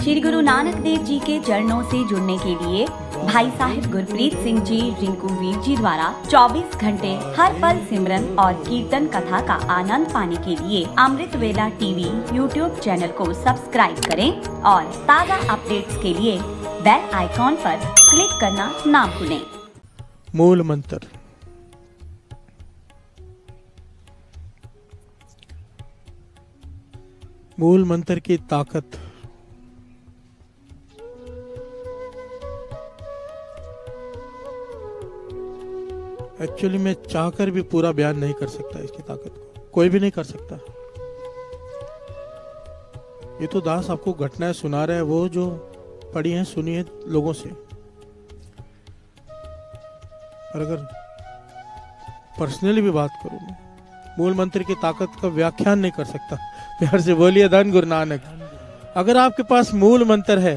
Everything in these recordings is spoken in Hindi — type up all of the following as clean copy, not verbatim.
श्री गुरु नानक देव जी के चरणों से जुड़ने के लिए भाई साहिब गुरप्रीत सिंह जी रिंकू वीर जी द्वारा 24 घंटे हर पल सिमरन और कीर्तन कथा का आनंद पाने के लिए अमृत वेला टीवी यूट्यूब चैनल को सब्सक्राइब करें और ताज़ा अपडेट्स के लिए बेल आइकॉन पर क्लिक करना ना भूलें। मूल मंत्र। मूल मंत्र की ताकत एक्चुअली मैं चाहकर भी पूरा बयान नहीं कर सकता। इसकी ताकत को कोई भी नहीं कर सकता। ये तो दास आपको घटनाएं सुना रहा है, वो जो पढ़ी हैं सुनी है लोगों से। और अगर पर्सनली भी बात करूं, मूल मंत्र की ताकत का व्याख्यान नहीं कर सकता। प्यार से बोलिए धन गुरु नानक। अगर आपके पास मूल मंत्र है,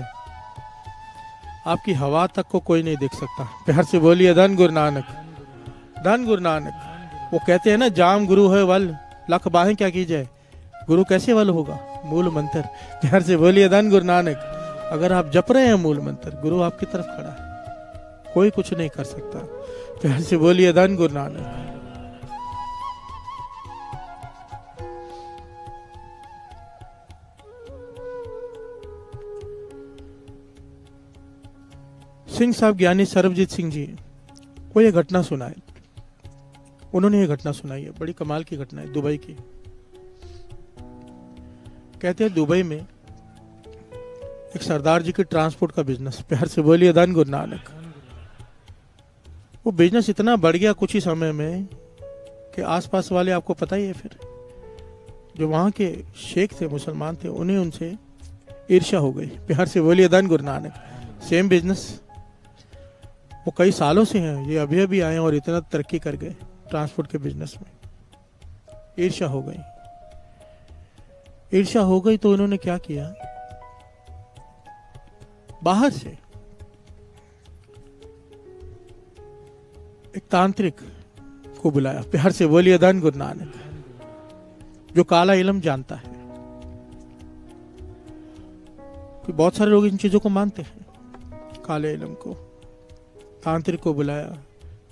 आपकी हवा तक को कोई नहीं देख सकता। प्यार से बोलिए धन गुरु नानक, धन गुरु नानक। वो कहते हैं ना, जाम गुरु है वल लख बाहें क्या की जाए। गुरु कैसे वल होगा? मूल मंत्र। प्यार से बोलिए धन गुरु नानक। अगर आप जप रहे हैं मूल मंत्र, गुरु आपकी तरफ खड़ा है, कोई कुछ नहीं कर सकता। प्यार से बोलिए धन गुरु नानक। सिंह साहब ज्ञानी सरबजीत सिंह जी को ये घटना सुनाए। उन्होंने ये घटना सुनाई है, बड़ी कमाल की घटना है, दुबई की। कहते हैं दुबई में एक सरदार जी के ट्रांसपोर्ट का बिजनेस। प्यार से बोलिए धन गुरु नानक। वो बिजनेस इतना बढ़ गया कुछ ही समय में कि आसपास वाले, आपको पता ही है, फिर जो वहां के शेख थे, मुसलमान थे, उन्हें उनसे ईर्ष्या हो गई। प्यार से बोलिए धन गुरु नानक। सेम बिजनेस वो कई सालों से हैं, ये अभी अभी आए और इतना तरक्की कर गए ट्रांसपोर्ट के बिजनेस में। ईर्ष्या हो गई। ईर्ष्या हो गई तो उन्होंने क्या किया, बाहर से एक तांत्रिक को बुलाया। प्यार से बोलिए धन गुरु नानक। जो काला इल्म जानता है, कि बहुत सारे लोग इन चीजों को मानते हैं, काले इल्म को। तांत्रिक को बुलाया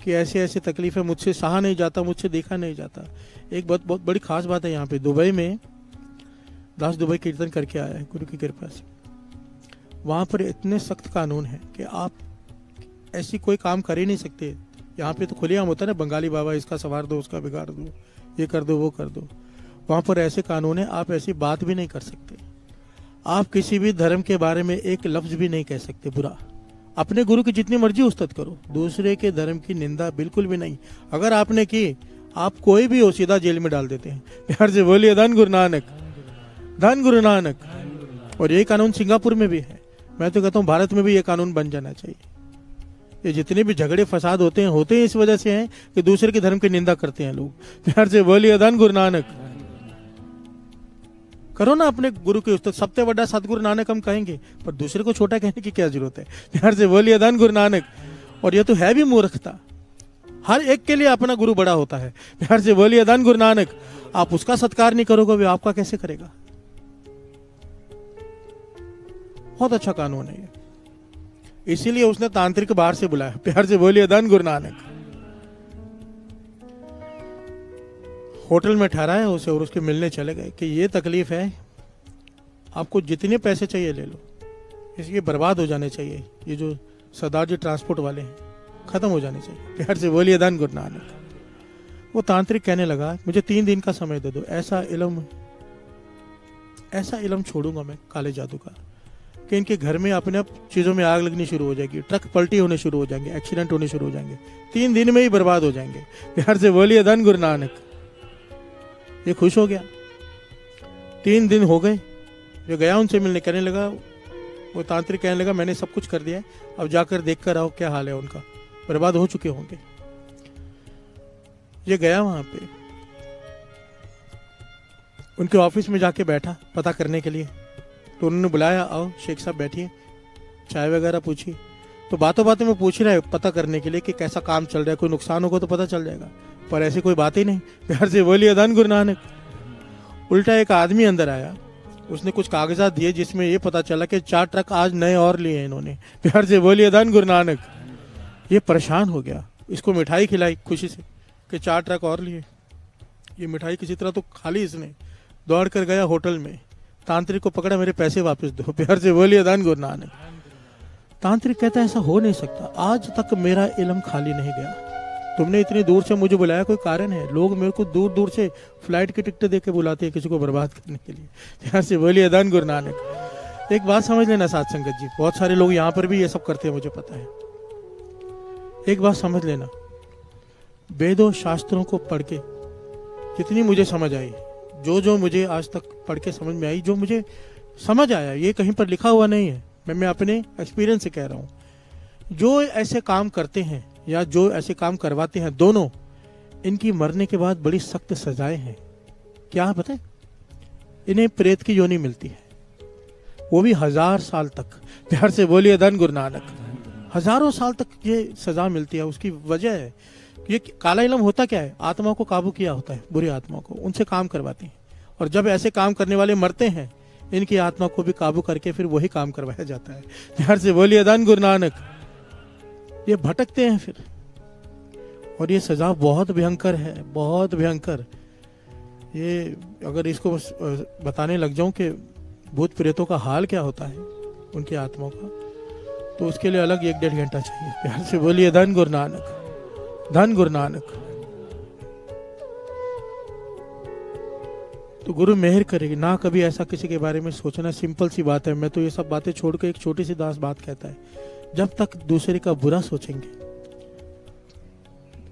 कि ऐसे ऐसे तकलीफ है, मुझसे सहा नहीं जाता, मुझसे देखा नहीं जाता। एक बहुत बड़ी खास बात है यहाँ पे, दुबई में दास दुबई कीर्तन करके आया है गुरु की कृपा से। वहां पर इतने सख्त कानून है कि आप ऐसी कोई काम कर ही नहीं सकते। यहाँ पे तो खुलेआम होता है ना, बंगाली बाबा इसका सवार दो, उसका बिगाड़ दो, ये कर दो, वो कर दो। वहां पर ऐसे कानून है, आप ऐसी बात भी नहीं कर सकते। आप किसी भी धर्म के बारे में एक लफ्ज भी नहीं कह सकते बुरा। अपने गुरु की जितनी मर्जी उस्तत करो, दूसरे के धर्म की निंदा बिल्कुल भी नहीं। अगर आपने की, आप कोई भी हो सीधा जेल में डाल देते हैं। प्यार से बोलिए धन गुरु नानक, धन गुरु नानक। और यही कानून सिंगापुर में भी है। मैं तो कहता हूँ भारत में भी ये कानून बन जाना चाहिए। ये जितने भी झगड़े फसाद होते हैं इस वजह से हैं कि दूसरे के धर्म की निंदा करते हैं लोग। प्यार से बोलिए धन गुरु नानक। करो ना अपने गुरु के उस्ताद, सबसे बड़ा सतगुरु नानक हम कहेंगे, पर दूसरे को छोटा कहने की क्या जरूरत है। प्यार से बोलिए धन गुरु नानक। और ये तो है भी मूर्खता। हर एक के लिए अपना गुरु बड़ा होता है। प्यार से बोलिए धन गुरु नानक। आप उसका सत्कार नहीं करोगे, वे आपका कैसे करेगा? बहुत अच्छा कानून है ये, इसीलिए उसने तांत्रिक बाहर से बुलाया। प्यार से बोलिए धन गुरु नानक। होटल में ठहराया उसे और उसके मिलने चले गए कि ये तकलीफ है, आपको जितने पैसे चाहिए ले लो, इसलिए बर्बाद हो जाने चाहिए। ये जो सरदार जी ट्रांसपोर्ट वाले हैं, खत्म हो जाने चाहिए। प्यार से बोलिए धन गुरु नानक। वो तांत्रिक कहने लगा, मुझे 3 दिन का समय दे दो, ऐसा इल्म छोड़ूंगा मैं काले जादू का कि इनके घर में अपने आप चीजों में आग लगनी शुरू हो जाएगी, ट्रक पलटी होने शुरू हो जाएंगे, एक्सीडेंट होने शुरू हो जाएंगे, 3 दिन में ही बर्बाद हो जाएंगे। प्यार से बोलिए धन गुरु नानक। ये खुश हो गया। 3 दिन हो गए, जो गया उनसे मिलने, कहने लगा, वो तांत्रिक कहने लगा, मैंने सब कुछ कर दिया है, अब जाकर देख कर आओ क्या हाल है उनका, बर्बाद हो चुके होंगे। ये गया वहां पे, उनके ऑफिस में जाके बैठा पता करने के लिए। तो उन्होंने बुलाया, आओ शेख साहब बैठिए, चाय वगैरह पूछी। तो बातों बातों में पूछ रहा है पता करने के लिए कि कैसा काम चल रहा है, कोई नुकसान होगा तो पता चल जाएगा, पर ऐसी कोई बात ही नहीं। प्यार से बोलिए धन गुरु नानक। उल्टा एक आदमी अंदर आया, उसने कुछ कागजात दिए जिसमें ये पता चला कि 4 ट्रक आज नए और लिए हैं इन्होंने। प्यार से बोलिए धन गुरु नानक। ये परेशान हो गया, इसको मिठाई खिलाई खुशी से कि 4 ट्रक और लिए। ये मिठाई किसी तरह तो खा ली इसने, दौड़ कर गया होटल में, तांत्रिक को पकड़ा, मेरे पैसे वापस दो। प्यार से बोलिए धन गुरु नानक। तांत्रिक कहता है ऐसा हो नहीं सकता, आज तक मेरा इल्म खाली नहीं गया, तुमने इतनी दूर से मुझे बुलाया, कोई कारण है। लोग मेरे को दूर दूर से फ्लाइट की टिकट दे के बुलाते हैं किसी को बर्बाद करने के लिए। यहाँ से बोलिए धन गुरु नानक। एक बात समझ लेना साथ संगत जी, बहुत सारे लोग यहाँ पर भी ये सब करते हैं, मुझे पता है। एक बात समझ लेना, वेदों शास्त्रों को पढ़ के जितनी मुझे समझ आई, जो मुझे आज तक पढ़ के समझ में आई, जो मुझे समझ आया, ये कहीं पर लिखा हुआ नहीं है, मैं अपने एक्सपीरियंस से कह रहा हूँ। जो ऐसे काम करते हैं या जो ऐसे काम करवाते हैं, दोनों इनकी मरने के बाद बड़ी सख्त सजाएं हैं। क्या पता है? इन्हें प्रेत की योनि मिलती है, वो भी 1000 साल तक। प्यार से बोलिए धन गुरु नानक। हजारों साल तक ये सजा मिलती है। उसकी वजह है, ये काला इल्म होता क्या है? आत्मा को काबू किया होता है, बुरी आत्मा को, उनसे काम करवाती है। और जब ऐसे काम करने वाले मरते हैं, इनकी आत्मा को भी काबू करके फिर वही काम करवाया जाता है। प्यार से बोलिए धन गुरु नानक। ये भटकते हैं फिर, और ये सजा बहुत भयंकर है, बहुत भयंकर। ये अगर इसको बताने लग जाऊं कि भूत प्रेतों का हाल क्या होता है उनकी आत्माओं का, तो उसके लिए अलग 1-1.5 घंटा चाहिए। प्यार से बोलिए धन गुरु नानक, धन गुरु नानक। तो गुरु मेहर करेगी ना, कभी ऐसा किसी के बारे में सोचना। सिंपल सी बात है, मैं तो ये सब बातें छोड़ के एक छोटी सी दास बात कहता है, जब तक दूसरे का बुरा सोचेंगे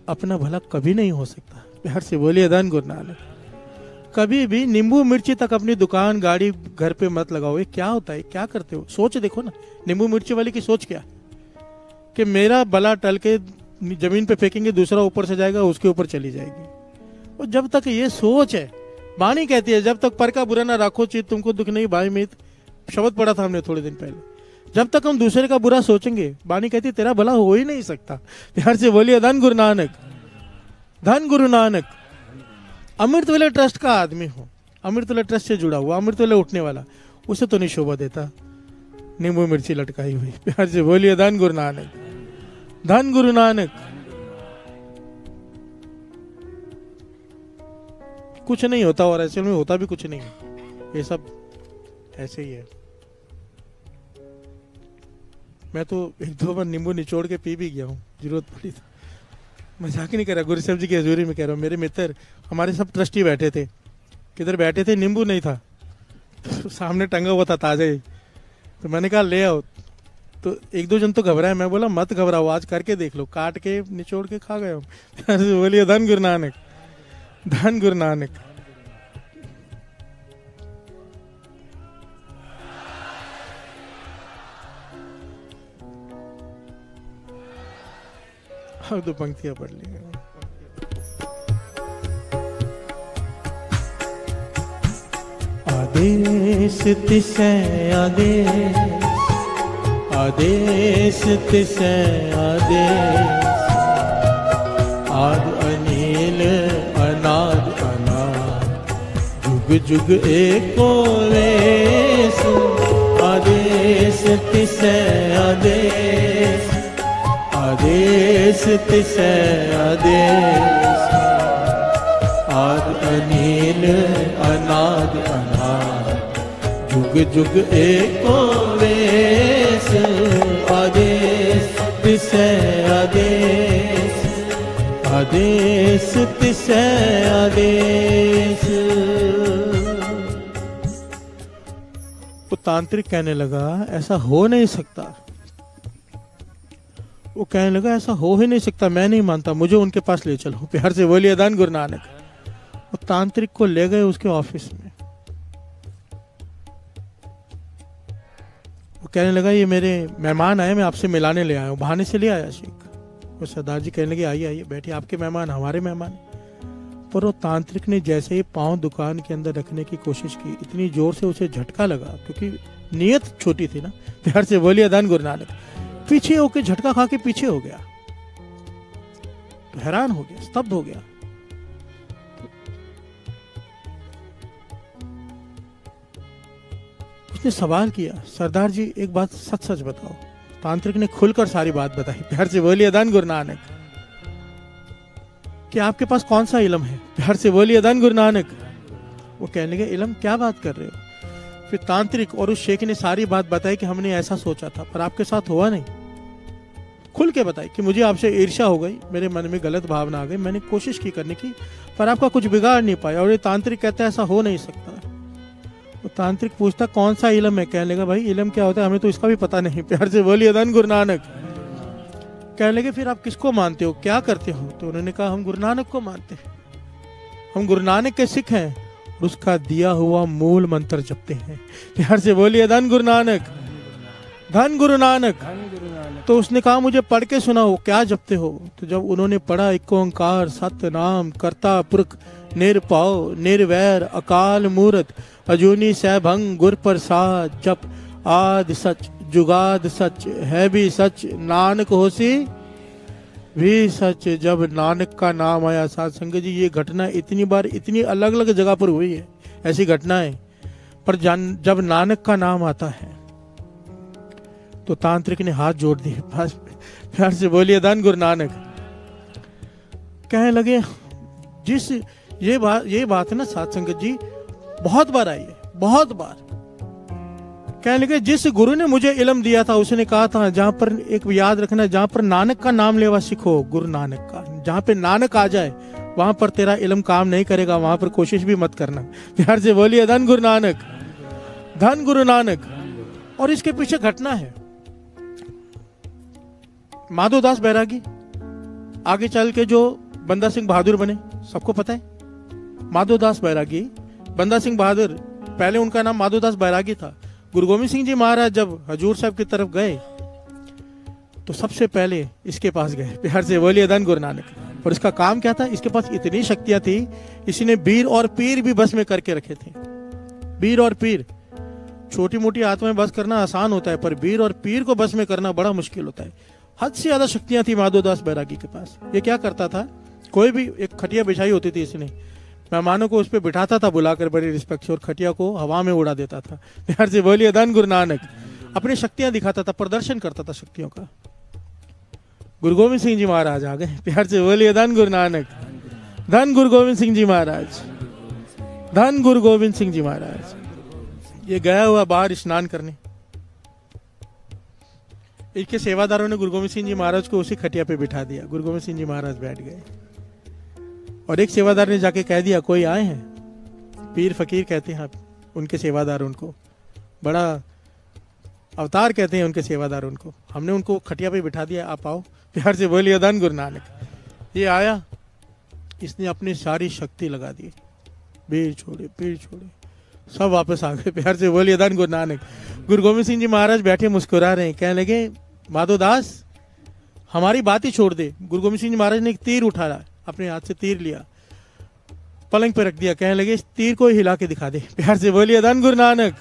अपना भला कभी नहीं हो सकता। प्यार से बोलिए धन गुरु नानक। कभी भी नींबू मिर्ची तक अपनी दुकान, गाड़ी, घर पे मत लगाओ। ये क्या होता है, क्या करते हो? सोच देखो ना, नींबू मिर्ची वाली की सोच क्या, कि मेरा भला टल के जमीन पे फेंकेंगे, दूसरा ऊपर से जाएगा, उसके ऊपर चली जाएगी। और जब तक ये सोच है, वाणी कहती है जब तक पर का बुरा ना राखो चित तुमको दुख नहीं भाई मीत, शब्द पढ़ा था हमने थोड़े दिन पहले। जब तक हम दूसरे का बुरा सोचेंगे, वाणी कहती है तेरा भला हो ही नहीं सकता। प्यार से बोलिए धन गुरु नानक, धन गुरु नानक। अमृतवेला ट्रस्ट का आदमी हो, अमृतवेला ट्रस्ट से जुड़ा हुआ, अमृतवेला उठने वाला, उसे तो नहीं शोभा देता नींबू मिर्ची लटकाई हुई। प्यार से बोलिए धन गुरु नानक, धन गुरु नानक। कुछ नहीं होता, और ऐसे में होता भी कुछ नहीं, ये सब ऐसे ही है। मैं तो 1-2 बार नींबू निचोड़ के पी भी गया हूँ, जरूरत पड़ी तो। मजाक नहीं कर रहा, गुरु साहब जी की हजूरी में कह रहा हूँ। मेरे मित्र, हमारे सब ट्रस्टी बैठे थे, किधर बैठे थे, नींबू नहीं था तो सामने टंगा हुआ था ताजा ही, तो मैंने कहा ले आओ। तो 1-2 जन तो घबराए, मैं बोला मत घबराओ, आज करके देख लो। काट के निचोड़ के खा गए हम। बोलिए धन गुरु नानक, धन गुरु नानक। अब 2 पंक्तियां पढ़ ली। आदेश तिसै आदेश, आदेश तिसै आदेश, आद अनिल अनाद अनाद, जुग जुग एको वेश। आदेश तिसै आदेश, आदेश तिसै आदेश, आद अनिल अनाद अनाद, जुग जुग एको वेश। आदेश तिसै आदेश, आदेश तिसै आदेश। वो तांत्रिक कहने लगा ऐसा हो नहीं सकता, वो कहने लगा ऐसा हो ही नहीं सकता, मैं नहीं मानता, मुझे उनके पास ले चलो। प्यार से बोलिए धन गुरु नानक। वो तांत्रिक को ले गए उसके ऑफिस में। वो कहने लगा ये मेरे मेहमान आए, मैं आपसे मिलाने ले आया हूँ। बहाने से ले आया शेख। वो सरदार जी कहने लगे आइए आइए बैठिए, आपके मेहमान हमारे मेहमान। पर वो तांत्रिक ने जैसे ही पांव दुकान के अंदर रखने की कोशिश की, इतनी जोर से उसे झटका लगा, क्योंकि नीयत छोटी थी ना। प्यार से बोलिए धन गुरु नानक। पीछे होके झटका खा के पीछे हो गया, तो हैरान हो गया, स्तब्ध हो गया। उसने सवाल किया, सरदार जी एक बात सच सच बताओ। तांत्रिक ने खुलकर सारी बात बताई, प्यार से बोलिए धन गुरु नानक। कि आपके पास कौन सा इल्म है? प्यार से बोलिए धन गुरु नानक। वो कहने लगे, इल्म क्या बात कर रहे हो? फिर तांत्रिक और उस शेख ने सारी बात बताई कि हमने ऐसा सोचा था पर आपके साथ हुआ नहीं। खुल के बताई कि मुझे आपसे ईर्ष्या हो गई, मेरे मन में गलत भावना आ गई, मैंने कोशिश की करने की पर आपका कुछ बिगाड़ नहीं पाया। और ये तांत्रिक कहता है ऐसा हो नहीं सकता। वो तांत्रिक पूछता कौन सा इल्म है? कहने लगा, भाई इल्म क्या होता है हमें तो इसका भी पता नहीं। प्यार से बोलिए धन गुरु नानक। कहने लगे, फिर आप किसको मानते हो, क्या करते हो? तो उन्होंने कहा, हम गुरु नानक को मानते हैं, हम गुरु नानक के सिख हैं और उसका दिया हुआ मूल मंत्र जपते हैं। प्यार से बोलिए धन गुरु नानक, धन गुरु नानक। तो उसने कहा, मुझे पढ़ के सुनाओ, क्या जपते हो? तो जब उन्होंने पढ़ा, एक ओंकार सत्य नाम करता पुरख निरपौ निर्वैर अकाल मूरत अजूनी सैभंग गुर प्रसाद जप आद सच जुगाद सच है भी सच नानक होसी भी सच। जब नानक का नाम आया, साथ संगत जी ये घटना इतनी बार इतनी अलग अलग जगह पर हुई है ऐसी घटनाएं, पर जब नानक का नाम आता है तो तांत्रिक ने हाथ जोड़ दिए, प्यार से बोलिए धन गुरु नानक। कहने लगे, जिस ये बात ना साथ संगत जी बहुत बार आई है, बहुत बार। कहने लगे, जिस गुरु ने मुझे इल्म दिया था उसने कहा था, जहां पर एक याद रखना, जहां पर नानक का नाम लेवा सीखो, गुरु नानक का, जहां पे नानक आ जाए वहां पर तेरा इल्म काम नहीं करेगा, वहां पर कोशिश भी मत करना। प्यार से बोलिए धन गुरु नानक, धन गुरु नानक। और इसके पीछे घटना है, माधोदास बैरागी आगे चल के जो बंदा सिंह बहादुर बने, सबको पता है। माधोदास बैरागी, बंदा सिंह बहादुर, पहले उनका नाम माधोदास बैरागी था। गुरु गोविंद सिंह जी महाराज जब हजूर साहब की तरफ गए तो सबसे पहले इसके पास गए, प्यार से बोलिए धन गुरु नानक। और इसका काम क्या था? इसके पास इतनी शक्तियां थी, इसने वीर और पीर भी बस में करके रखे थे। वीर और पीर, छोटी मोटी आत्माएं बस करना आसान होता है, पर वीर और पीर को बस में करना बड़ा मुश्किल होता है। हद से ज्यादा शक्तियां थी माधोदास बैरागी के पास। ये क्या करता था, कोई भी एक खटिया बिछाई होती थी, इसने मेहमानों को उस पर बिठाता था बुलाकर बड़ी रिस्पेक्ट से, और खटिया को हवा में उड़ा देता था। प्यार से बोलिए धन गुरु नानक। अपनी शक्तियां दिखाता था, प्रदर्शन करता था शक्तियों का। गुरु गोविंद सिंह जी महाराज आ गए, प्यार से बोलिए धन गुरु नानक, धन गुरु गोविंद सिंह जी महाराज, धन गुरु गोविंद सिंह जी महाराज। ये गया हुआ बाहर स्नान करने, इसके सेवादारों ने गुरु गोविंद सिंह जी महाराज को उसी खटिया पे बिठा दिया। गुरु गोविंद सिंह जी महाराज बैठ गए और एक सेवादार ने जाके कह दिया, कोई आए हैं, पीर फकीर कहते हैं उनके सेवादार उनको, बड़ा अवतार कहते हैं उनके सेवादार उनको, हमने उनको खटिया पे बिठा दिया, आप आओ। प्यार से बोलिए धन गुरु नानक। ये आया, इसने अपनी सारी शक्ति लगा दी, पीर छोड़े सब वापस आ गए। प्यार से बोलिए धन गुरु नानक। गुरु गोविंद सिंह जी महाराज बैठे मुस्कुरा रहे हैं, कहने लगे, माधोदास हमारी बात ही छोड़ दे। गुरु गोविंद सिंह जी महाराज ने एक तीर उठाया, अपने हाथ से तीर लिया, पलंग पे रख दिया, कहने लगे, इस तीर को हिला के दिखा दे। प्यार से बोलिए धन गुरु नानक।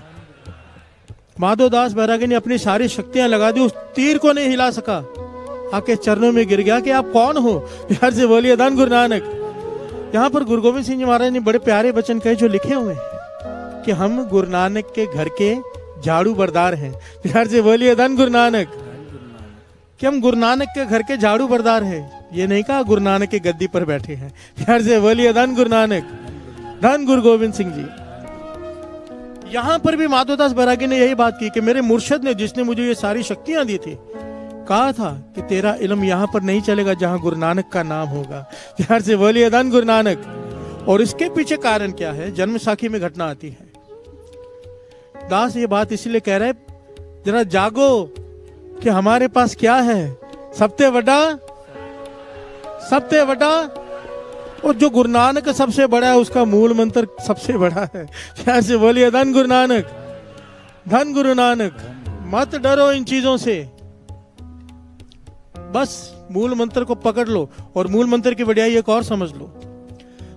माधोदास बैरागी ने अपनी सारी शक्तियां लगा दी, उस तीर को नहीं हिला सका, आके चरणों में गिर गया कि आप कौन हो? प्यार से बोलिए धन गुरु नानक। यहाँ पर गुरु गोविंद सिंह जी महाराज ने बड़े प्यारे वचन कहे जो लिखे हुए हैं कि हम गुरु नानक के घर के झाड़ू बरदार हैं। प्यार से बोलिए धन गुरु नानक। कि हम गुरु नानक के घर के झाड़ू बरदार हैं, ये नहीं कहा गुरु नानक की गद्दी पर बैठे हैं। प्यार से बोलिए धन गुरु नानक, धन गुरु गोविंद सिंह जी। यहां पर भी माधोदास बैरागी ने यही बात की कि मेरे मुर्शद ने, जिसने मुझे ये सारी शक्तियां दी थी, कहा था कि तेरा इल्म यहां पर नहीं चलेगा जहां गुरु नानक का नाम होगा। प्यार से बोलिए धन गुरु नानक। और इसके पीछे कारण क्या है? जन्म साखी में घटना आती है। दास ये बात इसलिए कह रहे, जरा जागो कि हमारे पास क्या है, सबसे बड़ा और जो गुरु नानक सबसे बड़ा है, उसका मूल मंत्र सबसे बड़ा है। प्यार से बोलिए धन गुरु नानक, धन गुरु नानक। मत डरो इन चीजों से, बस मूल मंत्र को पकड़ लो। और मूल मंत्र की बढ़िया एक और समझ लो,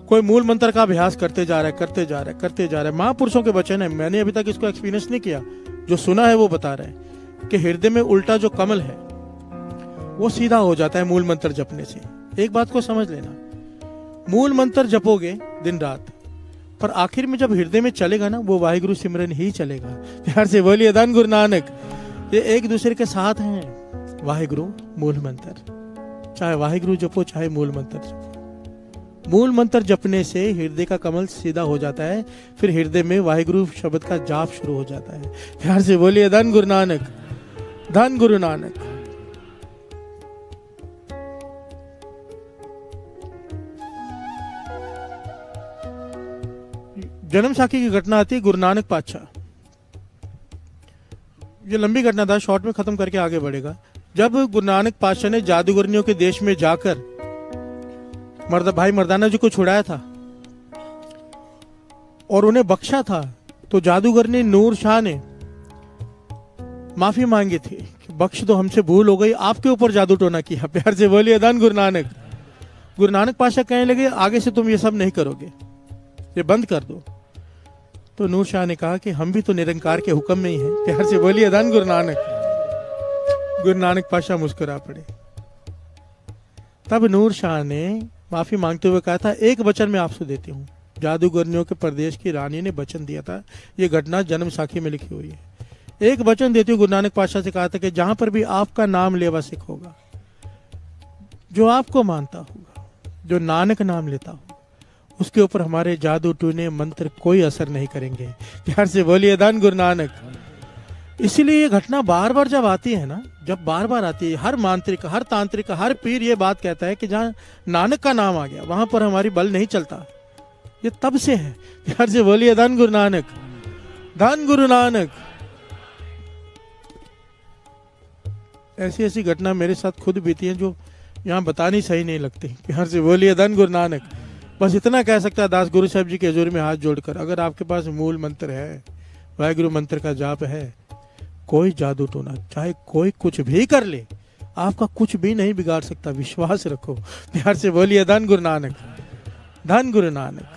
कोई मूल मंत्र का अभ्यास करते जा रहा है। महापुरुषों के वचन है, मैंने अभी तक इसको एक्सपीरियंस नहीं किया, जो सुना है वो बता रहे हैं कि हृदय में उल्टा जो कमल है वो सीधा हो जाता है मूल मंत्र जपने से। एक बात को समझ लेना, मूल मंत्र जपोगे दिन रात, पर आखिर में जब हृदय में चलेगा ना, वो वाहिगुरु सिमरन ही चलेगा। प्यार से बोलिए धन गुरु नानक। ये एक दूसरे के साथ हैं। वाहिगुरु मूल मंत्र, चाहे वाहिगुरु जपो चाहे मूल मंत्र जपो। मूल मंत्र जपने से हृदय का कमल सीधा हो जाता है, फिर हृदय में वाहिगुरु शब्द का जाप शुरू हो जाता है। प्यार से बोलिए धन गुरु नानक, धन गुरु नानक। जन्म साखी की घटना आती है गुरु नानक पातशाह। ये लंबी घटना था, शॉर्ट में खत्म करके आगे बढ़ेगा। जब गुरु नानक पातशाह ने जादूगरनियों के देश में जाकर भाई मर्दाना जी को छुड़ाया था और उन्हें बख्शा था, तो जादूगरनी नूर शाह ने माफी मांगी थी कि बख्श दो, हमसे भूल हो गई, आपके ऊपर जादू टोना किया। प्यार से बोलिए धन गुरु नानक। गुरु नानक पातशाह कहने लगे आगे से तुम ये सब नहीं करोगे, ये बंद कर दो। तो नूर शाह ने कहा कि हम भी तो निरंकार के हुक्म में ही हैं। प्यार से बोलिए धन गुरु नानक। गुरु नानक पातशाह मुस्कुरा पड़े। तब नूर शाह ने माफी मांगते हुए कहा था, एक वचन मैं आपसे देती हूँ। जादूगरनियों के प्रदेश की रानी ने वचन दिया था, ये घटना जन्म साखी में लिखी हुई है। एक वचन देती हूँ, गुरु नानक पातशाह से कहा था कि जहां पर भी आपका नाम लेवा सिख होगा, जो आपको मानता होगा, जो नानक नाम लेता होगा, उसके ऊपर हमारे जादू टूने मंत्र कोई असर नहीं करेंगे। प्यार से बोलिए धन गुरु नानक। इसीलिए ये घटना बार बार जब आती है ना, जब बार बार आती है, हर मांत्रिक, हर तांत्रिक, हर पीर ये बात कहता है कि जहां नानक का नाम आ गया वहां पर हमारी बल नहीं चलता। ये तब से है। प्यार से बोलिए धन गुरु नानक, धन गुरु नानक। ऐसी ऐसी घटना मेरे साथ खुद बीती है जो यहाँ बतानी सही नहीं लगती। प्यार से बोलिए धन गुरु नानक। बस इतना कह सकता है दास गुरु साहब जी के हजूर में हाथ जोड़कर, अगर आपके पास मूल मंत्र है, वाहिगुरु मंत्र का जाप है, कोई जादू टोना चाहे कोई कुछ भी कर ले, आपका कुछ भी नहीं बिगाड़ सकता। विश्वास रखो। प्यार से बोलिए धन गुरु नानक, धन गुरु नानक।